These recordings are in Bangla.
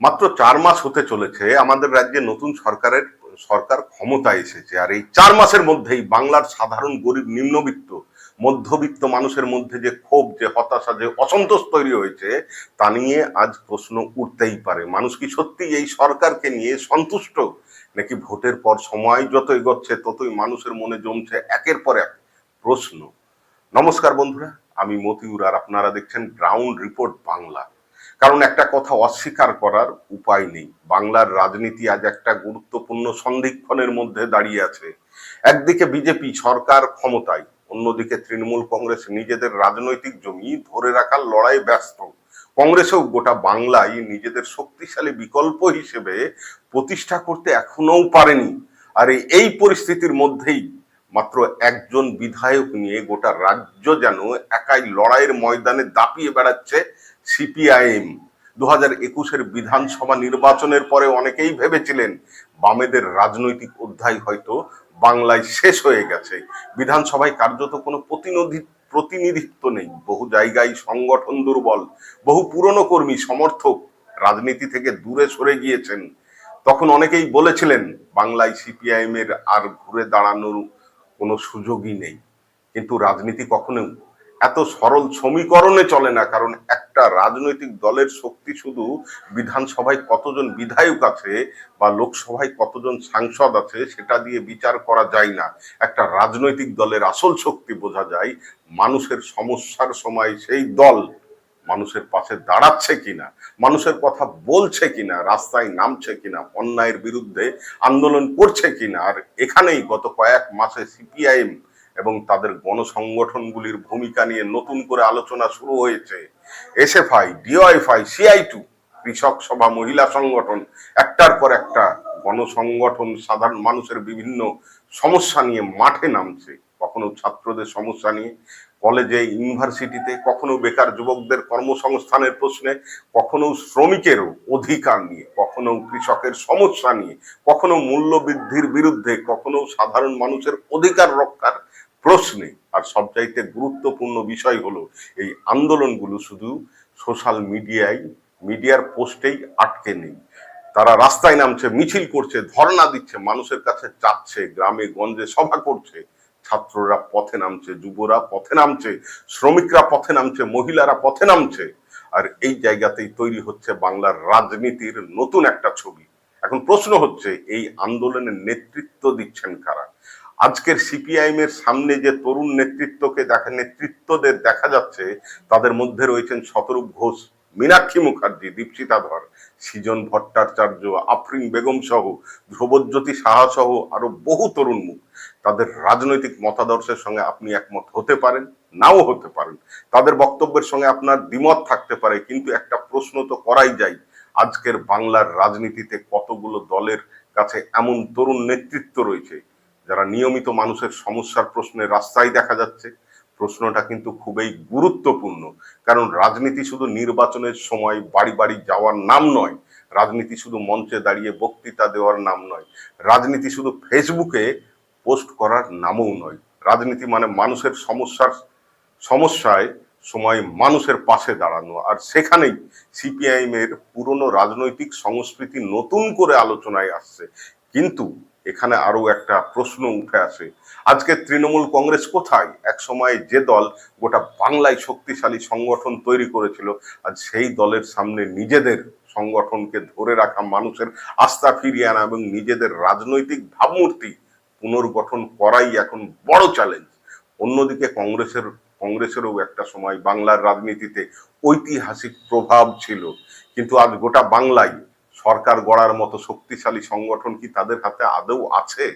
মাত্র 4 মাস হতে চলেছে আমাদের রাজ্যে নতুন সরকার ক্ষমতায় এসেছে, আর এই 4 মাসের মধ্যেই বাংলার সাধারণ গরিব নিম্নবিত্ত মধ্যবিত্ত মানুষের মধ্যে যে ক্ষোভ, যে হতাশা, যে অসন্তোষ তৈরি হয়েছে তা নিয়ে আজ প্রশ্ন উঠতেই পারে। মানুষ কি সত্যি এই সরকারকে নিয়ে সন্তুষ্ট, নাকি ভোটের পর সময় যত এগোচ্ছে ততই মানুষের মনে জমছে একের পর এক প্রশ্ন। নমস্কার বন্ধুরা, আমি মতিউর আর আপনারা দেখছেন গ্রাউন্ড রিপোর্ট বাংলা। কারণ একটা কথা অস্বীকার করার উপায় নেই, বাংলার রাজনীতি আজ একটা গুরুত্বপূর্ণ সন্ধিক্ষণের মধ্যে দাঁড়িয়ে আছে। একদিকে বিজেপি সরকার ক্ষমতায়, অন্যদিকে তৃণমূল কংগ্রেস নিজেদের রাজনৈতিক জমি ধরে রাখার লড়াই ব্যস্ত। কংগ্রেসও গোটা বাংলায় নিজেদের শক্তিশালী বিকল্প হিসেবে প্রতিষ্ঠা করতে এখনো পারেনি। আর এই পরিস্থিতির মধ্যেই মাত্র একজন বিধায়ক নিয়ে গোটা রাজ্য যেন একাই লড়াইয়ের ময়দানে দাপিয়ে বেড়াচ্ছে সিপিআইএম। 2021-এর বিধানসভা নির্বাচনের পরে অনেকেই ভেবেছিলেন বামেদের রাজনৈতিক অধ্যায় হয়তো বাংলায় শেষ হয়ে গেছে। বিধানসভায় কার্যত কোনো প্রতিনিধিত্ব নেই, বহু জায়গায় সংগঠন দুর্বল, বহু পুরনো কর্মী সমর্থক রাজনীতি থেকে দূরে সরে গিয়েছেন। তখন অনেকেই বলেছিলেন বাংলায় সিপিআইএম এর আর ঘুরে দাঁড়ানোর কোনো সুযোগই নেই। কিন্তু রাজনীতি কখনো এত সরল সমীকরণে চলে না, কারণ একটা রাজনৈতিক দলের শক্তি শুধু বিধানসভায় কতজন বিধায়ক আছে বা লোকসভায় কতজন সাংসদ আছে সেটা দিয়ে বিচার করা যায় না। একটা রাজনৈতিক দলের আসল শক্তি বোঝা যায় মানুষের সমস্যার সময় সেই দল মানুষের পাশে দাঁড়াচ্ছে কিনা, মানুষের কথা বলছে কিনা, রাস্তায় নামছে কিনা, অন্যায়ের বিরুদ্ধে আন্দোলন করছে কিনা। আর এখানেই গত কয়েক মাসে সিপিআইএম এবং তাদের গণসংগঠনগুলির ভূমিকা নিয়ে নতুন করে আলোচনা শুরু হয়েছে। এসএফআই, ডিওয়াইফআই, সিআই2, কৃষক সভা, মহিলা সংগঠন, একটার পর একটা গণসংগঠন সাধারণ মানুষের বিভিন্ন সমস্যা নিয়ে মাঠে নামছে। কখনো ছাত্রদের সমস্যা নিয়ে কলেজে, ইউনিভার্সিটিতে, কখনো বেকার যুবকদের কর্মসংস্থানের প্রশ্নে, কখনো শ্রমিকের অধিকার নিয়ে, কখনো কৃষকের সমস্যা নিয়ে, কখনো মূল্য বৃদ্ধির বিরুদ্ধে, কখনো সাধারণ মানুষের অধিকার রক্ষার প্রশ্নে। আর সবচাইতে গুরুত্বপূর্ণ বিষয় হলো এই আন্দোলনগুলো শুধু সোশ্যাল মিডিয়ার পোস্টেই আটকে নেই। তারা রাস্তায় নামছে, মিছিল করছে, ধর্ণা দিচ্ছে, মানুষের কাছে যাচ্ছে, গ্রামে গঞ্জে সভা করছে। ছাত্ররা পথে নামছে, যুবরা পথে নামছে, শ্রমিকরা পথে নামছে, মহিলারা পথে নামছে। আর এই জায়গাতেই তৈরি হচ্ছে বাংলার রাজনীতির নতুন একটা ছবি। এখন প্রশ্ন হচ্ছে এই আন্দোলনের নেতৃত্ব দিচ্ছেন কারা? আজকের সিপিআইএম এর সামনে যে তরুণ নেতৃত্বদের দেখা যাচ্ছে, তাদের মধ্যে রয়েছেন শতরূপ ঘোষ, মীনাক্ষী মুখার্জি, দীপশিতা ধর, সৃজন ভট্টাচার্য, আফরিন বেগম সহ, ধ্রুবজ্যোতি সাহা সহ আরো বহু তরুণ মুখ। তাদের রাজনৈতিক মতাদর্শের সঙ্গে আপনি একমত হতে পারেন, নাও হতে পারেন, তাদের বক্তব্যের সঙ্গে আপনার দ্বিমত থাকতে পারে, কিন্তু একটা প্রশ্ন তো করাই যায়, আজকের বাংলার রাজনীতিতে কতগুলো দলের কাছে এমন তরুণ নেতৃত্ব রয়েছে যারা নিয়মিত মানুষের সমস্যার প্রশ্নে রাস্তায় দেখা যাচ্ছে। প্রশ্নটা কিন্তু খুবই গুরুত্বপূর্ণ, কারণ রাজনীতি শুধু নির্বাচনের সময় বাড়ি বাড়ি যাওয়ার নাম নয়, রাজনীতি শুধু মঞ্চে দাঁড়িয়ে বক্তৃতা দেওয়ার নাম নয়, রাজনীতি শুধু ফেসবুকে পোস্ট করার নামও নয়। রাজনীতি মানে মানুষের সমস্যায় সময় মানুষের পাশে দাঁড়ানো। আর সেখানেই সিপিআইএম এর পুরনো রাজনৈতিক সংস্কৃতি নতুন করে আলোচনায় আসছে। কিন্তু এখানে আরো একটা প্রশ্ন উঠে আসে, আজকে তৃণমূল কংগ্রেস কোথায়? এক সময় যে দল গোটা বাংলায় শক্তিশালী সংগঠন তৈরি করেছিল, আজ সেই দলের সামনে নিজেদের সংগঠনকে ধরে রাখা, মানুষের আস্থা ফিরিয়ে আনা এবং নিজেদের রাজনৈতিক ভাবমূর্তি পুনর্গঠন করাই এখন বড় চ্যালেঞ্জ। অন্যদিকে কংগ্রেসেরও একটা সময় বাংলার রাজনীতিতে ঐতিহাসিক প্রভাব ছিল, কিন্তু আজ গোটা বাংলায় সরকার গড়ার মতো শক্তিশালী সংগঠন কি তাদের হাতে আদৌ আছে?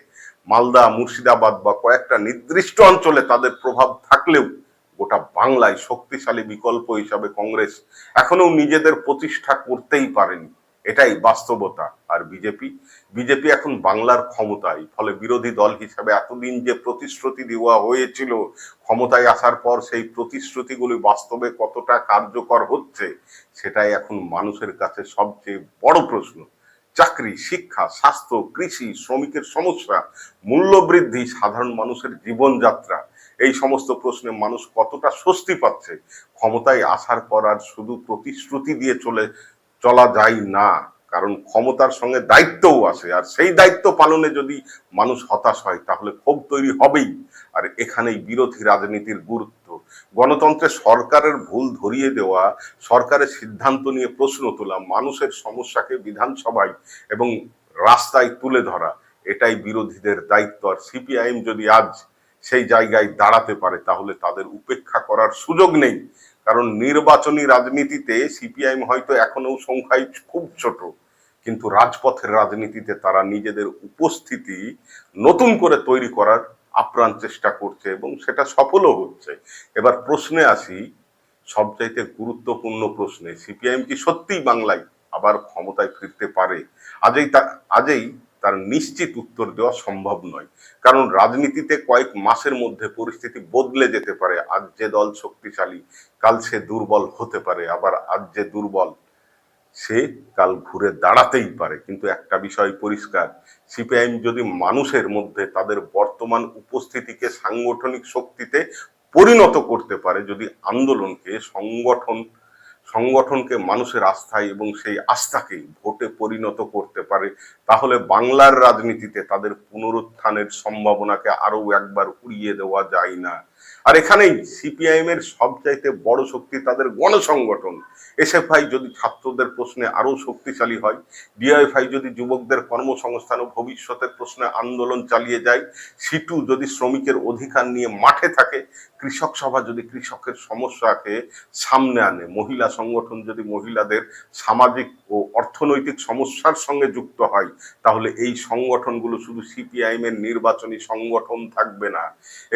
মালদা, মুর্শিদাবাদ বা কয়েকটা নির্দিষ্ট অঞ্চলে তাদের প্রভাব থাকলেও গোটা বাংলায় শক্তিশালী বিকল্প হিসাবে কংগ্রেস এখনো নিজেদের প্রতিষ্ঠা করতেই পারেনি। এটাই বাস্তবতা। আর বিজেপি এখন বাংলার ক্ষমতায়, ফলে বিরোধী দল হিসাবে এতদিন যে প্রতিশ্রুতি দেওয়া হয়েছিল, ক্ষমতায় আসার পর সেই প্রতিশ্রুতিগুলি বাস্তবে কতটা কার্যকর হচ্ছে সেটাই এখন মানুষের কাছে সবচেয়ে বড় প্রশ্ন। চাকরি, শিক্ষা, স্বাস্থ্য, কৃষি, শ্রমিকের সমস্যা, মূল্যবৃদ্ধি, সাধারণ মানুষের জীবনযাত্রা, এই সমস্ত প্রশ্নে মানুষ কতটা স্বস্তি পাচ্ছে? ক্ষমতায় আসার পর আর শুধু প্রতিশ্রুতি দিয়ে চলা যায় না, কারণ ক্ষমতার সঙ্গে দায়িত্বও আসে, আর সেই দায়িত্ব পালনে যদি মানুষ হতাশ হয় তাহলে ক্ষোভ তৈরি হবেই। আর এখানেই বিরোধী রাজনীতির গুরুত্ব। গণতন্ত্রে সরকারের ভুল ধরিয়ে দেওয়া, সরকারের সিদ্ধান্ত নিয়ে প্রশ্ন তোলা, মানুষের সমস্যাকে বিধানসভায় এবং রাস্তায় তুলে ধরা, এটাই বিরোধীদের দায়িত্ব। আর সিপিআইএম যদি আজ সেই জায়গায় দাঁড়াতে পারে তাহলে তাদের উপেক্ষা করার সুযোগ নেই। কারণ নির্বাচনী রাজনীতিতে সিপিআইএম হয়তো এখনো সংখ্যায় খুব ছোট, কিন্তু রাজপথের রাজনীতিতে তারা নিজেদের উপস্থিতি নতুন করে তৈরি করার আপ্রাণ চেষ্টা করছে এবং সেটা সফলও হচ্ছে। এবার প্রশ্নে আসি, সবচাইতে গুরুত্বপূর্ণ প্রশ্নে, সিপিআইএম কি সত্যিই বাংলায় আবার ক্ষমতায় ফিরতে পারে? আজই তার নিশ্চিত উত্তর দেওয়া সম্ভব নয়। কারণ রাজনীতিতে কয়েক মাসের মধ্যে পরিস্থিতি বদলে যেতে পারে। আজ যে দল শক্তিশালী, কাল সে দুর্বল হতে পারে, আবার আজ যে দুর্বল সে কাল ঘুরে দাঁড়াতেই পারে। কিন্তু একটা বিষয় পরিষ্কার, সিপিআইএম যদি মানুষের মধ্যে তাদের বর্তমান উপস্থিতিকে সাংগঠনিক শক্তিতে পরিণত করতে পারে, যদি আন্দোলনকে সংগঠনকে মানুষের আস্থায় এবং সেই আস্থাকে ভোটে পরিণত করতে পারে, তাহলে বাংলার রাজনীতিতে তাদের পুনরুত্থানের সম্ভাবনাকে আরো একবার উড়িয়ে দেওয়া যায় না। আর এখানেই সিপিআইএম এর সবচাইতে বড় শক্তি তাদের গণসংগঠন। এসএফআই যদি ছাত্রদের প্রশ্নে আরো শক্তিশালী হয়, ডিওএফআই যদি যুবকদের কর্মসংস্থান ও ভবিষ্যতের প্রশ্নে আন্দোলন চালিয়ে যায়, সিটু যদি শ্রমিকের অধিকার নিয়ে মাঠে থাকে, কৃষক সভা যদি কৃষকের সমস্যাকে সামনে আনে, মহিলা সংগঠন যদি মহিলাদের সামাজিক ও অর্থনৈতিক সমস্যার সঙ্গে যুক্ত হয়, তাহলে এই সংগঠনগুলো শুধু সিপিআইএম এর নির্বাচনী সংগঠন থাকবে না,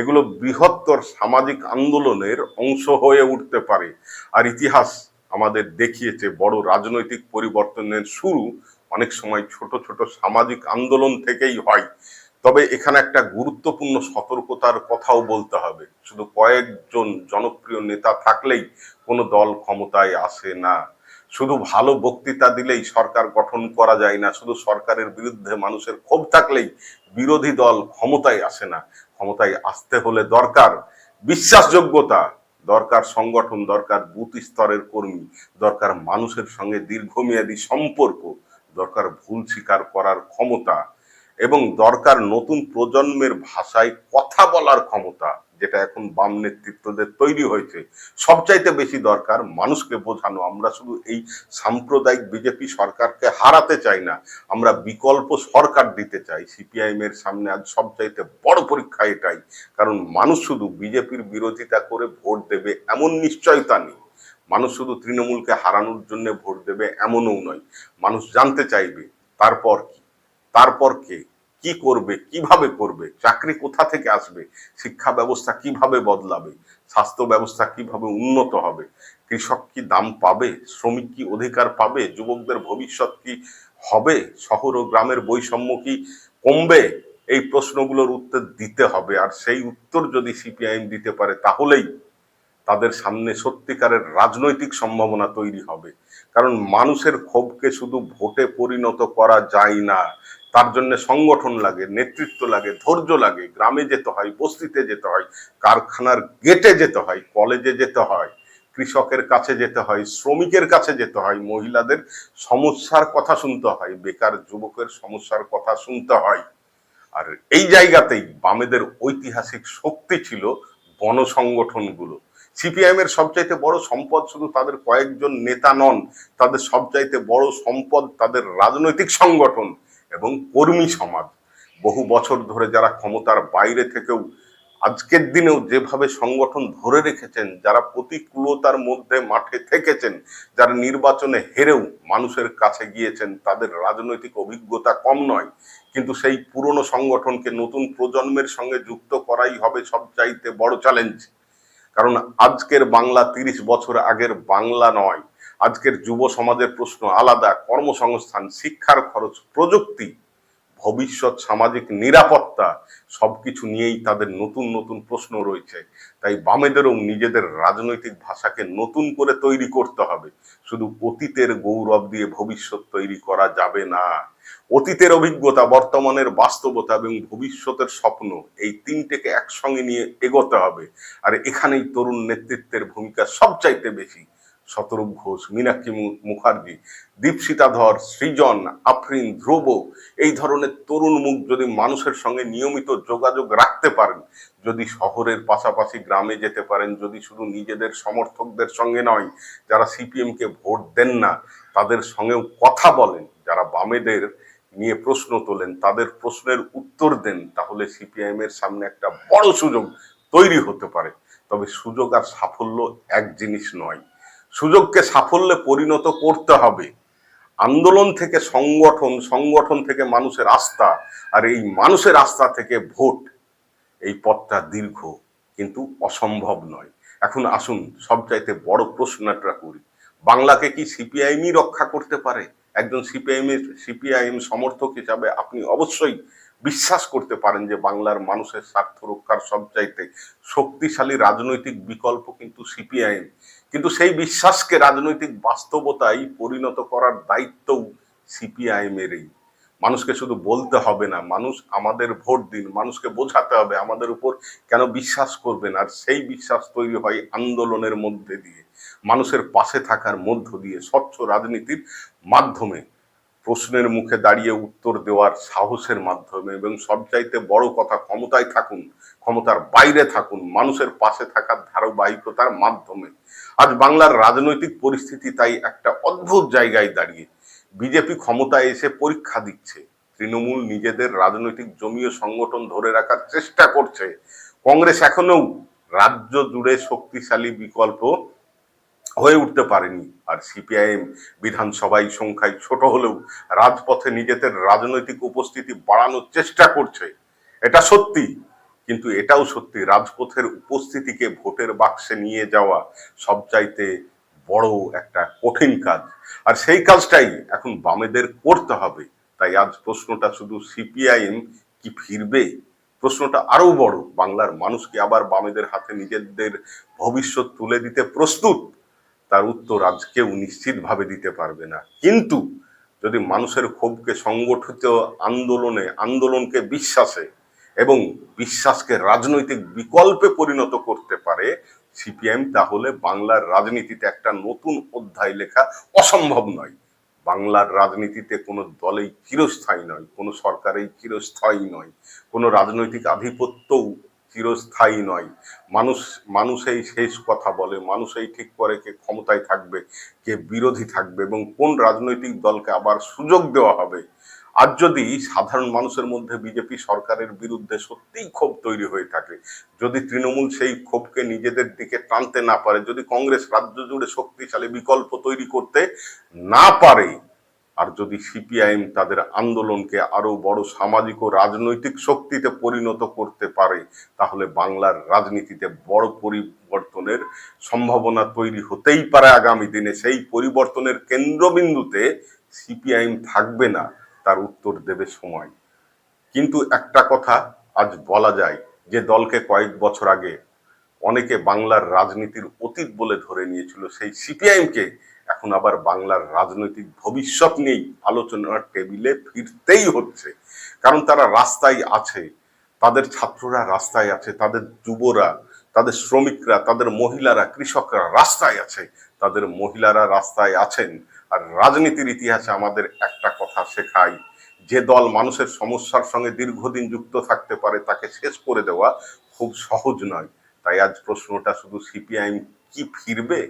এগুলো বৃহত্তর সামাজিক আন্দোলনের অংশ হয়ে উঠতে পারে। আর ইতিহাস আমাদের দেখিয়েছে বড় রাজনৈতিক পরিবর্তনের শুরু অনেক সময় ছোট ছোট সামাজিক আন্দোলন থেকেই হয়। তবে এখানে একটা গুরুত্বপূর্ণ সতর্কতার কথাও বলতে হবে, শুধু কয়েকজন জনপ্রিয় নেতা থাকলেই কোনো দল ক্ষমতায় আসে না। শুধু ভালো বক্তৃতা দিলেই সরকার গঠন করা যায় না। শুধু সরকারের বিরুদ্ধে মানুষের ক্ষোভ থাকলেই বিরোধী দল ক্ষমতায় আসে না। ক্ষমতায় আসতে হলে দরকার বিশ্বাসযোগ্যতা, দরকার সংগঠন, দরকার বুথ স্তরের কর্মী, দরকার মানুষের সঙ্গে দীর্ঘমেয়াদী সম্পর্ক, দরকার ভুল স্বীকার করার ক্ষমতা, এবং দরকার নতুন প্রজন্মের ভাষায় কথা বলার ক্ষমতা, যেটা এখন বাম নেতৃত্বদের তৈরি হয়েছে। সবচাইতে বেশি দরকার মানুষকে বোঝানো, আমরা শুধু এই সাম্প্রদায়িক বিজেপি সরকারকে হারাতে চাই না, আমরা বিকল্প সরকার দিতে চাই। সিপিআইএম এর সামনে আজ সবচাইতে বড় পরীক্ষা এটাই। কারণ মানুষ শুধু বিজেপির বিরোধিতা করে ভোট দেবে এমন নিশ্চয়তা নেই, মানুষ শুধু তৃণমূলকে হারানোর জন্য ভোট দেবে এমনও নয়। মানুষ জানতে চাইবে তারপর কি, তারপর কে, কি করবে, কিভাবে করবে, চাকরি কোথা থেকে আসবে, শিক্ষা ব্যবস্থা কিভাবে বদলাবে, স্বাস্থ্য ব্যবস্থা কিভাবে উন্নত হবে, কৃষক কি দাম পাবে, শ্রমিক কি অধিকার পাবে, যুবকদের ভবিষ্যৎ কি হবে, শহর ও গ্রামের বৈষম্য কি কমবে। এই প্রশ্নগুলোর উত্তর দিতে হবে। আর সেই উত্তর যদি সিপিআইএম দিতে পারে তাহলেই তাদের সামনে সত্যিকারের রাজনৈতিক সম্ভাবনা তৈরি হবে। কারণ মানুষের ক্ষোভকে শুধু ভোটে পরিণত করা যায় না, তার জন্য সংগঠন লাগে, নেতৃত্ব লাগে, ধৈর্য লাগে, গ্রামে যেতে হয়, বস্তিতে যেতে হয়, কারখানার গেটে যেতে হয়, কলেজে যেতে হয়, কৃষকের কাছে যেতে হয়, শ্রমিকের কাছে যেতে হয়, মহিলাদের সমস্যার কথা শুনতে হয়, বেকার যুবকের সমস্যার কথা শুনতে হয়। আর এই জায়গাতেই বামেদের ঐতিহাসিক শক্তি ছিল গণসংগঠনগুলো। সিপিআইএম এর সবচাইতে বড় সম্পদ শুধু তাদের কয়েকজন নেতা নন, তাদের সবচাইতে বড় সম্পদ তাদের রাজনৈতিক সংগঠন এবং কর্মী সমাজ। বহু বছর ধরে যারা ক্ষমতার বাইরে থেকেও আজকের দিনেও যেভাবে সংগঠন ধরে রেখেছেন, যারা প্রতিকূলতার মধ্যে মাঠে থেকেছেন, যারা নির্বাচনে হেরেও মানুষের কাছে গিয়েছেন, তাদের রাজনৈতিক অভিজ্ঞতা কম নয়। কিন্তু সেই পুরনো সংগঠনকে নতুন প্রজন্মের সঙ্গে যুক্ত করাই হবে সবচাইতে বড় চ্যালেঞ্জ। কারণ আজকের বাংলা ৩০ বছর আগের বাংলা নয়। আজকের যুব সমাজের প্রশ্ন আলাদা, কর্মসংস্থান, শিক্ষার খরচ, প্রযুক্তি, ভবিষ্যৎ, সামাজিক নিরাপত্তা, সবকিছু নিয়েই তাদের নতুন নতুন প্রশ্ন রয়েছে। তাই বামেদেরও নিজেদের রাজনৈতিক ভাষাকে নতুন করে তৈরি করতে হবে। শুধু অতীতের গৌরব দিয়ে ভবিষ্যৎ তৈরি করা যাবে না। অতীতের অভিজ্ঞতা, বর্তমানের বাস্তবতা এবং ভবিষ্যতের স্বপ্ন, এই তিনটেকে একসঙ্গে নিয়ে এগোতে হবে। আর এখানেই তরুণ নেতৃত্বের ভূমিকা সবচাইতে বেশি। শতরূপ ঘোষ, মীনাক্ষী মুখার্জি, দীপশিতা ধর, সৃজন, আফরিন, ধ্রুব, এই ধরনের তরুণ মুখ যদি মানুষের সঙ্গে নিয়মিত যোগাযোগ রাখতে পারেন, যদি শহরের পাশাপাশি গ্রামে যেতে পারেন, যদি শুধু নিজেদের সমর্থকদের সঙ্গে নয়, যারা সিপিএম কে ভোট দেন না তাদের সঙ্গেও কথা বলেন, যারা বামেদের নিয়ে প্রশ্ন তোলেন তাদের প্রশ্নের উত্তর দেন, তাহলে সিপিআইএম এর সামনে একটা বড় সুযোগ তৈরি হতে পারে। তবে সুযোগ আর সাফল্য এক জিনিস নয়, সুযোগকে সাফল্যে পরিণত করতে হবে। আন্দোলন থেকে সংগঠন, সংগঠন থেকে মানুষের আস্থা, আর এই মানুষের আস্থা থেকে ভোট, এই পথটা দীর্ঘ কিন্তু অসম্ভব নয়। এখন আসুন সবচাইতে বড় প্রশ্নটা করি, বাংলাকে কি সিপিআইএমই রক্ষা করতে পারে? একজন সিপিআইএম সমর্থক হিসাবে আপনি অবশ্যই বিশ্বাস করতে পারেন যে বাংলার মানুষের স্বার্থ রক্ষার সবচাইতে শক্তিশালী রাজনৈতিক বিকল্প কিন্তু সিপিআইএম। কিন্তু সেই বিশ্বাসকে রাজনৈতিক বাস্তবতায় পরিণত করার দায়িত্বও সিপিআইএম এরই। মানুষকে শুধু বলতে হবে না, মানুষ আমাদের ভোট দিন, মানুষকে বোঝাতে হবে আমাদের উপর কেন বিশ্বাস করবেন। আর সেই বিশ্বাস তৈরি হয় আন্দোলনের মধ্যে দিয়ে, মানুষের পাশে থাকার মধ্য দিয়ে, স্বচ্ছ রাজনীতির মাধ্যমে, প্রশ্নের মুখে দাঁড়িয়ে উত্তর দেওয়ার সাহসের মাধ্যমে, এবং সবচাইতে বড় কথা ক্ষমতায় থাকুন, ক্ষমতার বাইরে থাকুন, মানুষের পাশে থাকার ধারাবাহিকতার মাধ্যমে। আজ বাংলার রাজনৈতিক পরিস্থিতি তাই একটা অদ্ভুত জায়গায় দাঁড়িয়ে। বিজেপি ক্ষমতায় এসে পরীক্ষা দিচ্ছে, তৃণমূল নিজেদের রাজনৈতিক জমি ও সংগঠন ধরে রাখার চেষ্টা করছে, কংগ্রেস এখনো রাজ্য জুড়ে শক্তিশালী বিকল্প হয়ে উঠতে পারেনি, আর সিপিআইএম বিধানসভায় সংখ্যায় ছোট হলেও রাজপথে নিজেদের রাজনৈতিক উপস্থিতি বাড়ানোর চেষ্টা করছে। এটা সত্যি, কিন্তু এটাও সত্যি রাজপথের উপস্থিতিকে ভোটের বাক্সে নিয়ে যাওয়া সবচাইতে বড় একটা কঠিন কাজ, আর সেই কাজটাই এখন বামেদের করতে হবে। তাই আজ প্রশ্নটা শুধু সিপিআইএম কি ফিরবে, প্রশ্নটা আরো বড়, বাংলার মানুষ কি আবার বামেদের হাতে নিজেদের ভবিষ্যৎ তুলে দিতে প্রস্তুত? তার উত্তর আজ কেউ নিশ্চিতভাবে দিতে পারবে না। কিন্তু যদি মানুষের ক্ষোভকে সংগঠিত আন্দোলনকে বিশ্বাসে এবং বিশ্বাসকে রাজনৈতিক বিকল্পে পরিণত করতে পারে সিপিএম, তাহলে বাংলার রাজনীতিতে একটা নতুন অধ্যায় লেখা অসম্ভব নয়। বাংলার রাজনীতিতে কোনো দলেই চিরস্থায়ী নয়, কোনো সরকারেই চিরস্থায়ী নয়, কোনো রাজনৈতিক আধিপত্যও চিরস্থায়ী নয়। মানুষই শেষ কথা বলে, মানুষই ঠিক করে কে ক্ষমতায় থাকবে, কে বিরোধী থাকবে, এবং কোন রাজনৈতিক দলকে আবার সুযোগ দেওয়া হবে। আজ যদি সাধারণ মানুষের মধ্যে বিজেপি সরকারের বিরুদ্ধে সত্যিই ক্ষোভ তৈরি হয়ে থাকে, যদি তৃণমূল সেই ক্ষোভকে নিজেদের দিকে টানতে না পারে, যদি কংগ্রেস রাজ্য জুড়ে শক্তিশালী বিকল্প তৈরি করতে না পারে, আর যদি সিপিআইএম তাদের আন্দোলনকে আরো বড় সামাজিক ও রাজনৈতিক শক্তিতে পরিণত করতে পারে, তাহলে বাংলার রাজনীতিতে বড় পরিবর্তনের সম্ভাবনা তৈরি হতেই পারে আগামী দিনে। সেই পরিবর্তনের কেন্দ্রবিন্দুতে সিপিআইএম থাকবে না, তার উত্তর দেবে সময়। কিন্তু একটা কথা আজ বলা যায়, যে দলকে কয়েক বছর আগে অনেকে বাংলার রাজনীতির অতীত বলে ধরে নিয়েছিল, সেই সিপিআইএমকে এখন আবার বাংলার রাজনৈতিক ভবিষ্যৎ নিয়েই আলোচনার টেবিলে ফিরতেই হচ্ছে। কারণ তারা রাস্তায় আছে, তাদের ছাত্ররা রাস্তায় আছে, তাদের যুবরা, তাদের শ্রমিকরা, তাদের মহিলারা, কৃষকরা রাস্তায় আছে, তাদের মহিলারা রাস্তায় আছেন। আর রাজনীতির ইতিহাসে আমাদের একটা কথা শেখায়, যে দল মানুষের সমস্যার সঙ্গে দীর্ঘদিন যুক্ত থাকতে পারে তাকে শেষ করে দেওয়া খুব সহজ নয়। তাই আজ প্রশ্নটা শুধু সিপিআইএম কি ফিরবে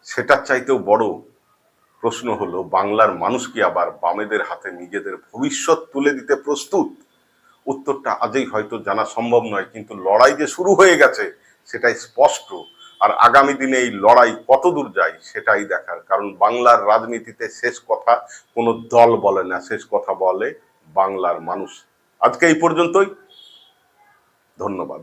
সেটার চাইতেও বড় প্রশ্ন হলো, বাংলার মানুষ কি আবার বামেদের হাতে নিজেদের ভবিষ্যৎ তুলে দিতে প্রস্তুত? উত্তরটা আজই হয়তো জানা সম্ভব নয়, কিন্তু লড়াই যে শুরু হয়ে গেছে সেটাই স্পষ্ট। আর আগামী দিনে এই লড়াই কত দূর যায় সেটাই দেখার, কারণ বাংলার রাজনীতিতে শেষ কথা কোনো দল বলে না, শেষ কথা বলে বাংলার মানুষ। আজকে এই পর্যন্তই, ধন্যবাদ।